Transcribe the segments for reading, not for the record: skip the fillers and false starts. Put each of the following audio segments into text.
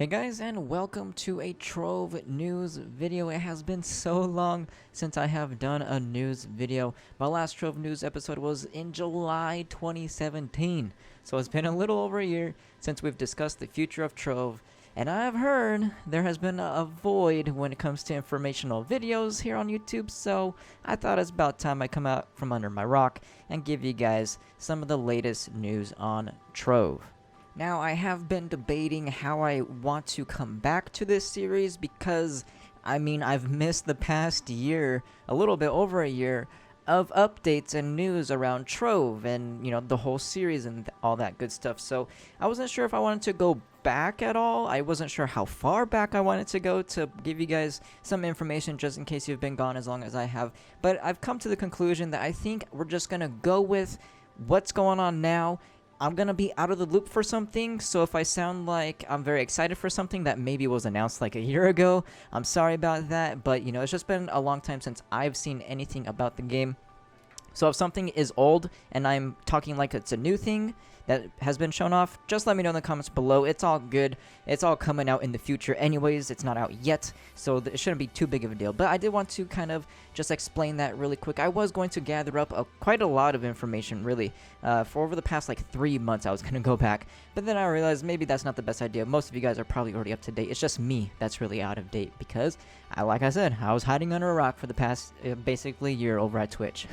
Hey guys, and welcome to a Trove news video. It has been so long since I have done a news video. My last Trove news episode was in July 2017. So it's been a little over a year since we've discussed the future of Trove. And I've heard there has been a void when it comes to informational videos here on YouTube. So I thought it's about time I come out from under my rock and give you guys some of the latest news on Trove. Now, I have been debating how I want to come back to this series because, I've missed the past year, a little bit over a year, of updates and news around Trove and, the whole series and all that good stuff. So, I wasn't sure if I wanted to go back at all. I wasn't sure how far back I wanted to go to give you guys some information just in case you've been gone as long as I have. But I've come to the conclusion that I think we're just going to go with what's going on now. I'm going to be out of the loop for something, so if I sound like I'm very excited for something that maybe was announced like a year ago, I'm sorry about that, but it's just been a long time since I've seen anything about the game. So if something is old and I'm talking like it's a new thing that has been shown off, just let me know in the comments below. It's all good. It's all coming out in the future anyways. It's not out yet, so it shouldn't be too big of a deal. But I did want to kind of just explain that really quick. I was going to gather up quite a lot of information, really. For over the past, 3 months, I was going to go back. But then I realized maybe that's not the best idea. Most of you guys are probably already up to date. It's just me that's really out of date because, like I said, I was hiding under a rock for the past, basically, year over at Twitch.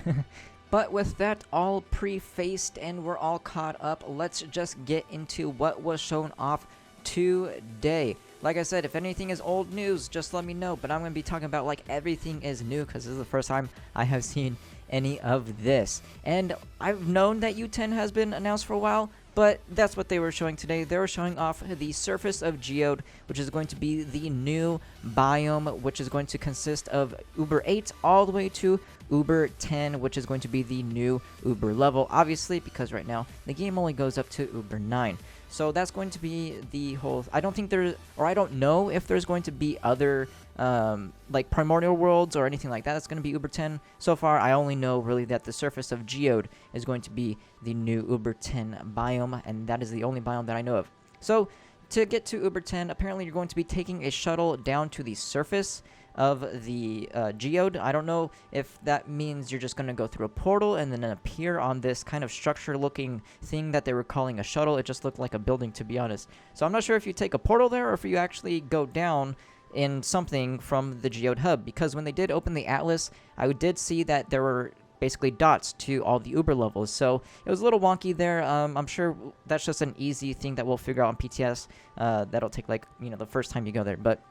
But with that all prefaced and we're all caught up, let's just get into what was shown off today. Like I said, if anything is old news, just let me know. But I'm going to be talking about everything is new because this is the first time I have seen any of this. And I've known that U10 has been announced for a while, but that's what they were showing today. They were showing off the surface of Geode, which is going to be the new biome, which is going to consist of Uber 8 all the way to Uber 10, which is going to be the new Uber level, obviously, because right now the game only goes up to Uber 9. So that's going to be the whole... I don't know if there's going to be other, primordial worlds or anything like that. That's going to be Uber 10. So far, I only know, really, that the surface of Geode is going to be the new Uber 10 biome, and that is the only biome that I know of. So, to get to Uber 10, apparently you're going to be taking a shuttle down to the surface of the Geode. I don't know if that means you're just going to go through a portal and then appear on this kind of structure-looking thing that they were calling a shuttle. It just looked like a building, to be honest. So I'm not sure if you take a portal there or if you actually go down in something from the Geode hub, because when they did open the Atlas, I did see that there were basically dots to all the Uber levels, so it was a little wonky there. I'm sure that's just an easy thing that we'll figure out on PTS. That'll take the first time you go there, but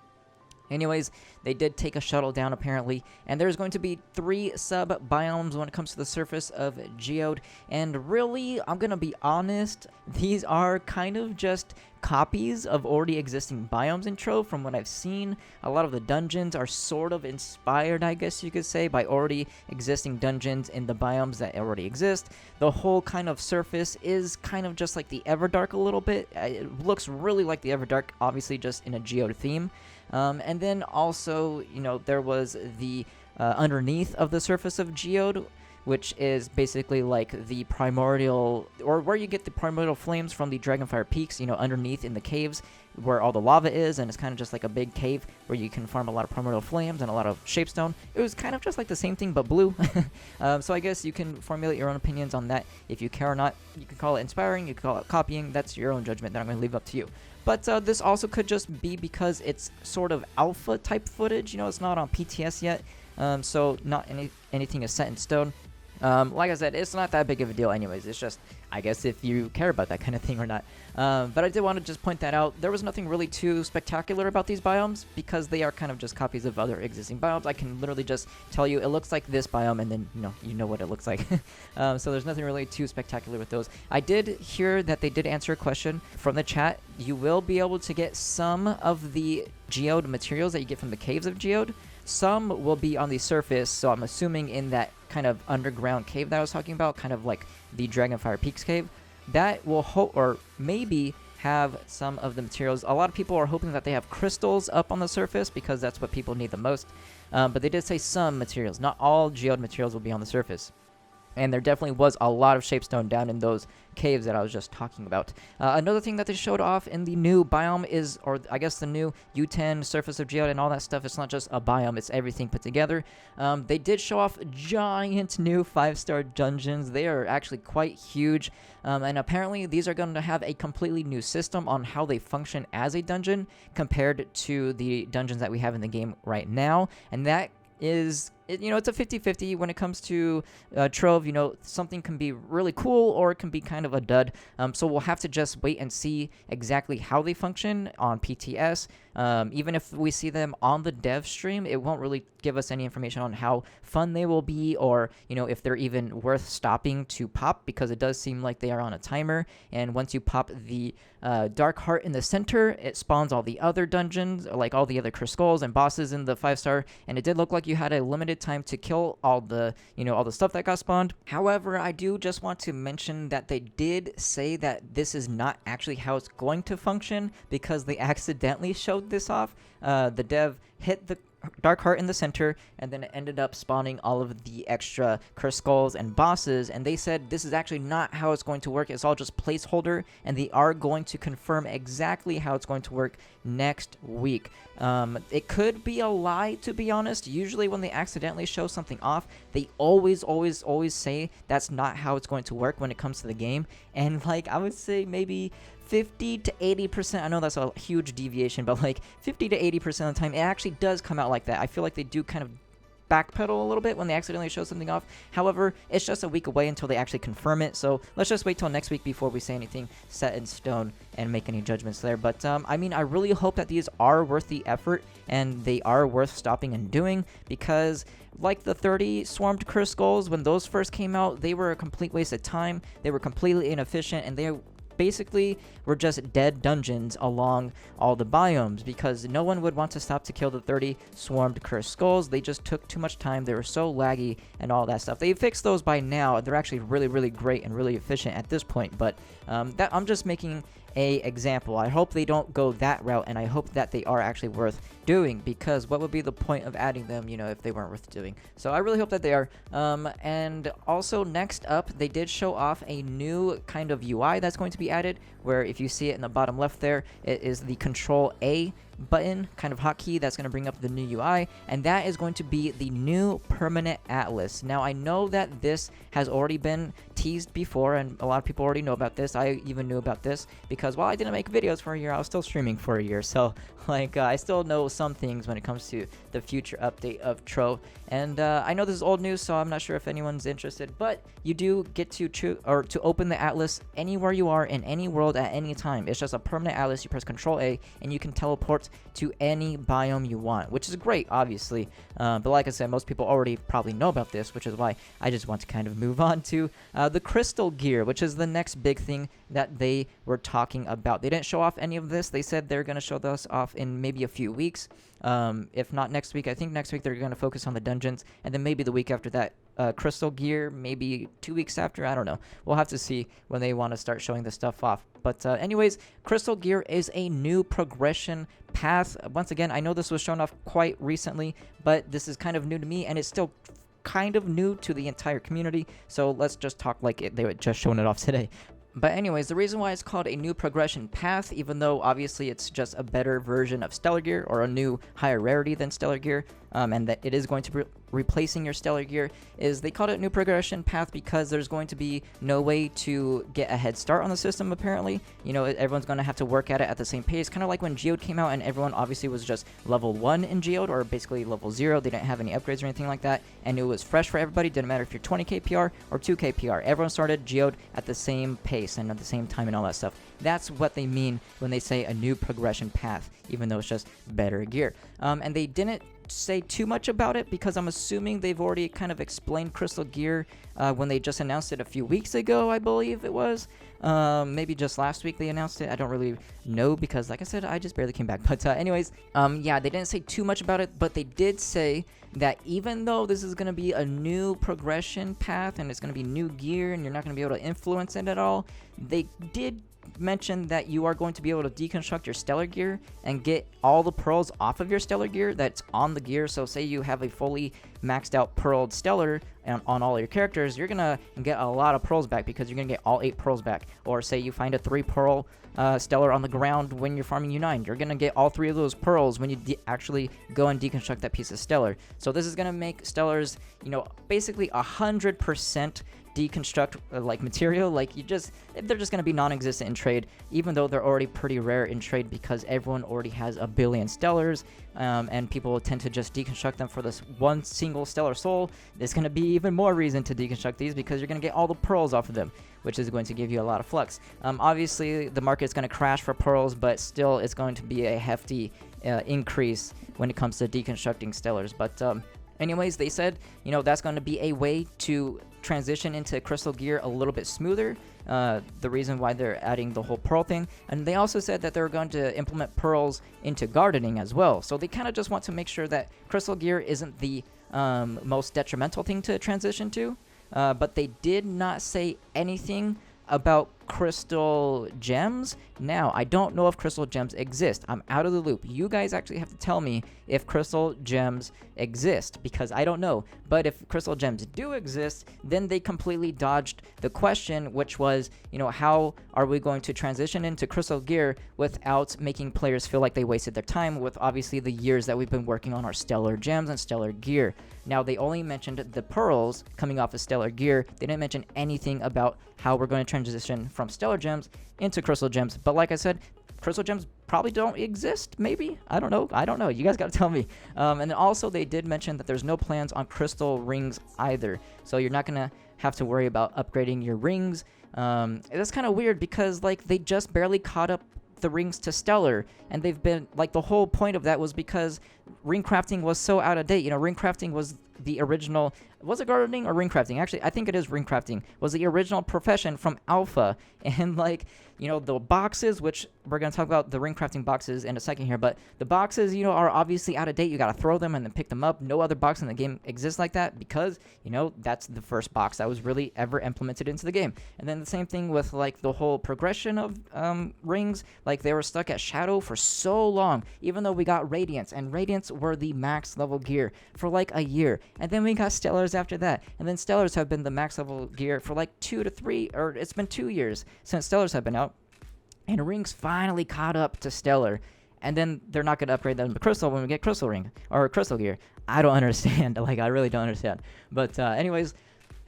anyways, they did take a shuttle down apparently, and there's going to be 3 sub-biomes when it comes to the surface of Geode, and really, I'm gonna be honest, these are kind of just copies of already existing biomes in Trove from what I've seen. A lot of the dungeons are sort of inspired, I guess you could say, by already existing dungeons in the biomes that already exist. The whole kind of surface is kind of just like the Everdark a little bit. It looks really like the Everdark, obviously just in a Geode theme. And then also, there was the underneath of the surface of Geode, which is basically like the primordial, or where you get the primordial flames from the Dragonfire Peaks, underneath in the caves where all the lava is, and it's kind of just like a big cave where you can farm a lot of primordial flames and a lot of shapestone. It was kind of just like the same thing but blue. So I guess you can formulate your own opinions on that if you care or not. You can call it inspiring, you can call it copying. That's your own judgment that I'm going to leave up to you. But this also could just be because it's sort of alpha type footage. It's not on PTS yet, so not anything is set in stone. Like I said, it's not that big of a deal anyways. It's just, I guess, if you care about that kind of thing or not. But I did want to just point that out. There was nothing really too spectacular about these biomes because they are kind of just copies of other existing biomes. I can literally just tell you it looks like this biome, and then you know what it looks like. So there's nothing really too spectacular with those. I did hear that they did answer a question from the chat. You will be able to get some of the Geode materials that you get from the caves of Geode. Some will be on the surface, so I'm assuming in that kind of underground cave that I was talking about, kind of like the Dragonfire Peaks cave, that will or maybe have some of the materials. A lot of people are hoping that they have crystals up on the surface because that's what people need the most, but they did say some materials. Not all Geode materials will be on the surface. And there definitely was a lot of shapestone down in those caves that I was just talking about. Another thing that they showed off in the new biome is, or I guess the new U10 surface of Geode and all that stuff, it's not just a biome, it's everything put together. They did show off giant new 5-star dungeons. They are actually quite huge. And apparently these are going to have a completely new system on how they function as a dungeon compared to the dungeons that we have in the game right now. And that is, it's a 50-50 when it comes to Trove. Something can be really cool or it can be kind of a dud. So we'll have to just wait and see exactly how they function on PTS. Even if we see them on the dev stream, it won't really give us any information on how fun they will be, or if they're even worth stopping to pop, because it does seem like they are on a timer, and once you pop the dark heart in the center, it spawns all the other dungeons, like all the other skulls and bosses in the 5-star, and it did look like you had a limited time to kill all the all the stuff that got spawned. However, I do just want to mention that they did say that this is not actually how it's going to function, because they accidentally showed this off. The dev hit the dark heart in the center, and then it ended up spawning all of the extra cursed skulls and bosses, and they said this is actually not how it's going to work. It's all just placeholder, and they are going to confirm exactly how it's going to work next week. It could be a lie, to be honest. Usually when they accidentally show something off, they always say that's not how it's going to work when it comes to the game, and like I would say maybe 50 to 80%, I know that's a huge deviation, but like 50 to 80% of the time, it actually does come out like that. I feel like they do kind of backpedal a little bit when they accidentally show something off. However, it's just a week away until they actually confirm it, so let's just wait till next week before we say anything set in stone and make any judgments there. But I mean, I really hope that these are worth the effort and they are worth stopping and doing, because like the 30 swarmed cursed skulls, when those first came out, they were a complete waste of time. They were completely inefficient, and they basically were just dead dungeons along all the biomes, because no one would want to stop to kill the 30 swarmed cursed skulls. They just took too much time. They were so laggy and all that stuff. They fixed those by now. They're actually really great and really efficient at this point, but that I'm just making a example. I hope they don't go that route, and I hope that they are actually worth doing, because what would be the point of adding them, if they weren't worth doing? So I really hope that they are. And also next up, they did show off a new kind of UI that's going to be added, where if you see it in the bottom left there, it is the Control A button kind of hotkey that's going to bring up the new UI, and that is going to be the new permanent atlas. Now, I know that this has already been teased before, and a lot of people already know about this. I even knew about this because while I didn't make videos for a year, I was still streaming for a year, so like I still know some things when it comes to the future update of Trove. And I know this is old news, so I'm not sure if anyone's interested, but you do get to to open the atlas anywhere you are in any world at any time. It's just a permanent atlas. You press Control A and you can teleport to any biome you want, which is great, obviously. But like I said, most people already probably know about this, which is why I just want to kind of move on to the crystal gear, which is the next big thing that they were talking about. They didn't show off any of this. They said they're going to show this off in maybe a few weeks. If not next week. I think next week they're going to focus on the dungeons, and then maybe the week after that, crystal gear, maybe 2 weeks after. I don't know. We'll have to see when they want to start showing this stuff off. But anyways, crystal gear is a new progression path. Once again, I know this was shown off quite recently, but this is kind of new to me, and it's still kind of new to the entire community. So let's just talk like they were just showing it off today. But anyways, the reason why it's called a new progression path, even though obviously it's just a better version of Stellar Gear, or a new higher rarity than Stellar Gear, and that it is going to be replacing your Stellar Gear, is they called it new progression path because there's going to be no way to get a head start on the system, apparently. Everyone's going to have to work at it at the same pace, kind of like when Geode came out and everyone obviously was just level 1 in Geode, or basically level 0. They didn't have any upgrades or anything like that, and it was fresh for everybody. Didn't matter if you're 20k PR or 2k PR. Everyone started Geode at the same pace and at the same time and all that stuff. That's what they mean when they say a new progression path, even though it's just better gear. And they didn't say too much about it because I'm assuming they've already kind of explained crystal gear when they just announced it a few weeks ago, I believe it was. Maybe just last week they announced it. I don't really know because, like I said, I just barely came back. But anyways, yeah, they didn't say too much about it, but they did say that even though this is going to be a new progression path and it's going to be new gear and you're not going to be able to influence it at all, they did mention that you are going to be able to deconstruct your stellar gear and get all the pearls off of your stellar gear that's on the gear. So say you have a fully maxed out pearled stellar on all your characters, you're gonna get a lot of pearls back because you're gonna get all 8 pearls back. Or say you find a 3 pearl stellar on the ground when you're farming U9, you're gonna get all 3 of those pearls when you actually go and deconstruct that piece of stellar. So this is gonna make stellars, basically 100% deconstruct like material. Like they're just gonna be non-existent in trade, even though they're already pretty rare in trade because everyone already has a billion stellars, and people tend to just deconstruct them for this one single stellar soul. There's gonna be even more reason to deconstruct these because you're gonna get all the pearls off of them, which is going to give you a lot of flux. Obviously the market's gonna crash for pearls, but still it's going to be a hefty increase when it comes to deconstructing stellars. But anyways, they said, that's going to be a way to transition into crystal gear a little bit smoother. The reason why they're adding the whole pearl thing. And they also said that they're going to implement pearls into gardening as well. So they kind of just want to make sure that crystal gear isn't the most detrimental thing to transition to. But they did not say anything about crystal gems. Now, I don't know if crystal gems exist. I'm out of the loop. You guys actually have to tell me if crystal gems exist, because I don't know. But if crystal gems do exist, then they completely dodged the question, which was, how are we going to transition into crystal gear without making players feel like they wasted their time with obviously the years that we've been working on our stellar gems and stellar gear. Now, they only mentioned the pearls coming off of stellar gear. They didn't mention anything about how we're going to transition from stellar gems into crystal gems. But like I said, crystal gems probably don't exist, maybe? I don't know. You guys got to tell me. And then also they did mention that there's no plans on crystal rings either. So you're not going to have to worry about upgrading your rings. That's kind of weird because they just barely caught up the rings to stellar, and they've been the whole point of that was because ring crafting was so out of date. Ring crafting was the original. Was it gardening or ring crafting? Actually, I think it is ring crafting. Was the original profession from alpha, and the boxes, which we're gonna talk about the ring crafting boxes in a second here, but the boxes, are obviously out of date. You gotta throw them and then pick them up. No other box in the game exists like that because that's the first box that was really ever implemented into the game. And then the same thing with the whole progression of rings. They were stuck at shadow for so long, even though we got radiance, and radiance were the max level gear for a year, and then we got stellars after that, and then stellars have been the max level gear for 2 to 3, or it's been 2 years since stellars have been out, and rings finally caught up to stellar, and then they're not going to upgrade them to crystal when we get crystal ring or crystal gear. I don't understand. I really don't understand. But anyways,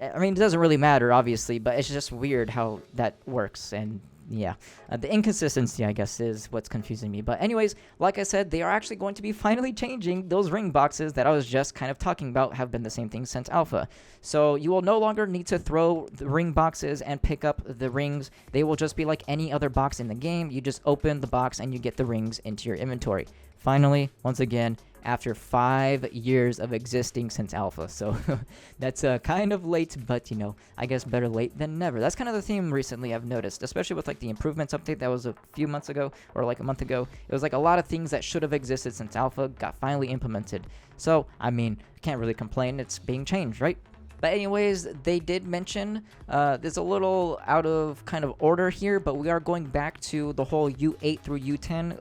I mean, it doesn't really matter obviously, but it's just weird how that works. And yeah, the inconsistency, I guess, is what's confusing me. But anyways, like I said, they are actually going to be finally changing those ring boxes that I was just kind of talking about have been the same thing since alpha. So you will no longer need to throw the ring boxes and pick up the rings. They will just be like any other box in the game. You just open the box and you get the rings into your inventory. Finally, once again, after 5 years of existing since alpha. So that's kind of late, but I guess better late than never. That's kind of the theme recently I've noticed, especially with the improvements update that was a few months ago, or a month ago. It was a lot of things that should have existed since alpha got finally implemented. So I mean, can't really complain. It's being changed, right? But anyways, they did mention, there's a little out of kind of order here, but we are going back to the whole U8 through U10.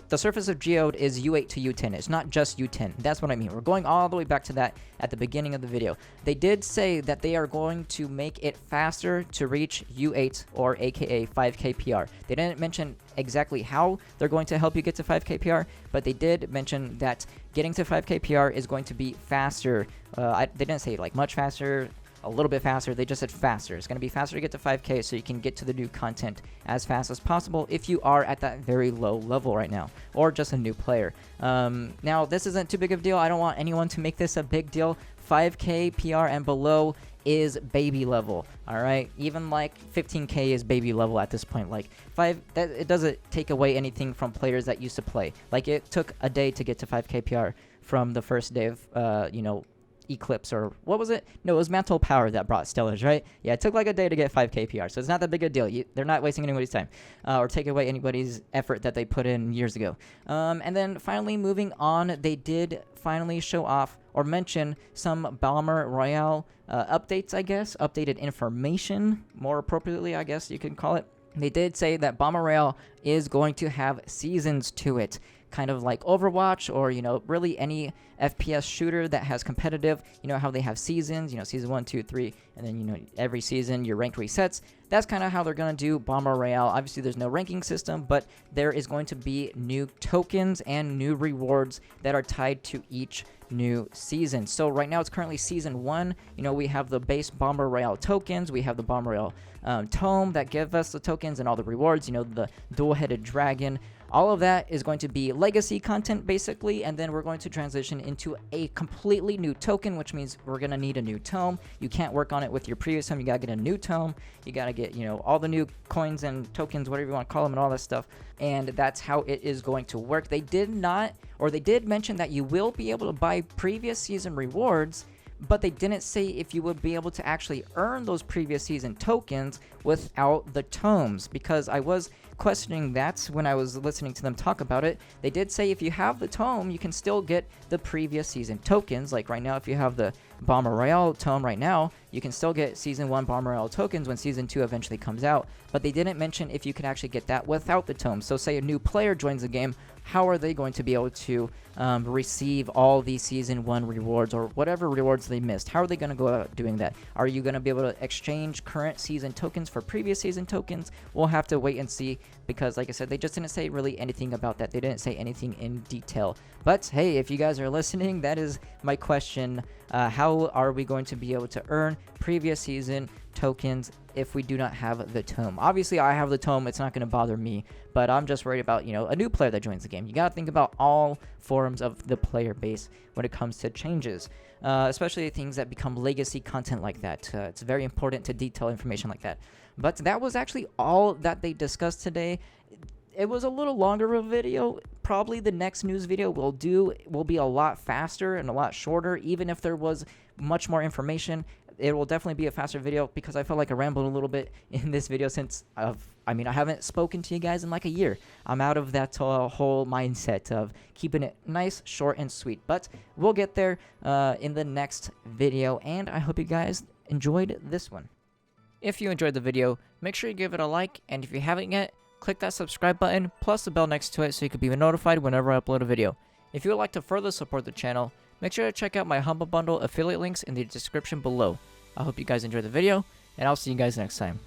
The surface of Geode is U8 to U10. It's not just U10. That's what I mean. We're going all the way back to that at the beginning of the video. They did say that they are going to make it faster to reach U8, or aka 5k PR. They didn't mention exactly how they're going to help you get to 5k PR, but they did mention that getting to 5k PR is going to be faster. They didn't say much faster, a little bit faster. They just said faster. It's going to be faster to get to 5k, so you can get to the new content as fast as possible if you are at that very low level right now, or just a new player. Now, this isn't too big of a deal. I don't want anyone to make this a big deal. 5k PR and below is baby level, all right? Even 15k is baby level at this point. It doesn't take away anything from players that used to play. It took a day to get to 5k PR from the first day of Eclipse, or what was it? No, it was Mantle Power that brought Stellars, right? Yeah, it took a day to get 5k PR, so it's not that big a deal. They're not wasting anybody's time or take away anybody's effort that they put in years ago. And then finally, moving on, they did finally show off or mention some Bomber Royale updates, I guess. Updated information, more appropriately, I guess you could call it. They did say that Bomber Royale is going to have seasons to it. kind of like Overwatch or, really any FPS shooter that has competitive, how they have seasons, season 1, 2, 3, and then, every season your rank resets. That's kind of how they're going to do Bomber Royale. Obviously, there's no ranking system, but there is going to be new tokens and new rewards that are tied to each new season. So right now it's currently season 1. We have the base Bomber Royale tokens. We have the Bomber Royale tome that give us the tokens and all the rewards. The dual-headed dragon. All of that is going to be legacy content, basically, and then we're going to transition into a completely new token, which means we're going to need a new tome. You can't work on it with your previous tome. You got to get a new tome. You got to get, all the new coins and tokens, whatever you want to call them, and all that stuff. And that's how it is going to work. They did mention that you will be able to buy previous season rewards, but they didn't say if you would be able to actually earn those previous season tokens without the tomes, because I was questioning that when I was listening to them talk about it. They did say if you have the tome, you can still get the previous season tokens. Like right now, if you have the Bomber Royale tome right now, you can still get season 1 Bomber Royale tokens when season 2 eventually comes out, but they didn't mention if you could actually get that without the tome. So say a new player joins the game, how are they going to be able to receive all these season 1 rewards or whatever rewards they missed? How are they going to go about doing that? Are you going to be able to exchange current season tokens for previous season tokens? We'll have to wait and see, because like I said, they just didn't say really anything about that. They didn't say anything in detail. But hey, if you guys are listening, that is my question. How are we going to be able to earn previous season tokens if we do not have the tome? Obviously, I have the tome. It's not going to bother me, but I'm just worried about, a new player that joins the game. You got to think about all forms of the player base when it comes to changes, especially things that become legacy content like that. It's very important to detail information like that. But that was actually all that they discussed today. It was a little longer of a video. Probably the next news video will be a lot faster and a lot shorter. Even if there was much more information, it will definitely be a faster video, because I felt like I rambled a little bit in this video since I haven't spoken to you guys in like a year. I'm out of that whole mindset of keeping it nice, short, and sweet. But we'll get there in the next video, and I hope you guys enjoyed this one. If you enjoyed the video, make sure you give it a like, and if you haven't yet, click that subscribe button plus the bell next to it so you can be notified whenever I upload a video. If you would like to further support the channel, make sure to check out my Humble Bundle affiliate links in the description below. I hope you guys enjoyed the video, and I'll see you guys next time.